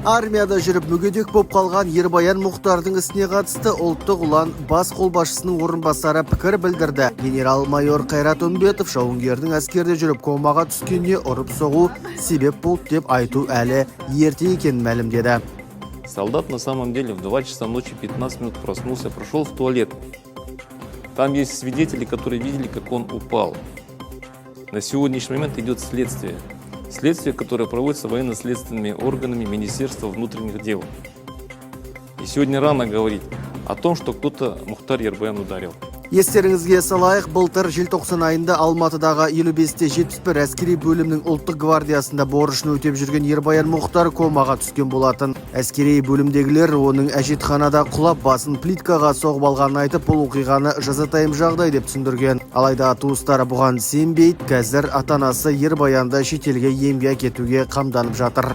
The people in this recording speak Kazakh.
Армияда жүріп мүгедек боп қалған Ербаян Мұхтардың ісіне қатысты ұлттық ұлан бас қолбасшысының орынбасары пікір білдірді. Генерал-майор Қайрат Үмбетов жауынгердің әскерде жүріп комаға түскеніне ұрып соғу себеп болды деп айту әлі ерте екенін мәлімдеді. Солдат на самом деле в 2 часа ночи 15 минут проснулся, прошел в туалет. Там есть свидетели, которые видели, как он упал. На сегодняшний момент идет следствие. Следствие, которое проводится военно-следственными органами Министерства внутренних дел. И сегодня рано говорить о том, что кто-то Мухтар Ербаян ударил. Естеріңізге салайық, былтыр желтоқсан айында Алматыдағы 55-71 әскери бөлімнің ұлттық гвардиясында борышын өтеп жүрген Ербаян Мұхтар комаға түскен болатын. Әскери бөлімдегілер оның әжетханада құлап басын плиткаға соғып алғанын айтып, бұл оқиғаны жазатайым жағдай деп түсіндірген. Алайда туыстары бұған сенбейді, қазір ата-анасы Ербаянды шетелге емге кетуге қамданып жатыр.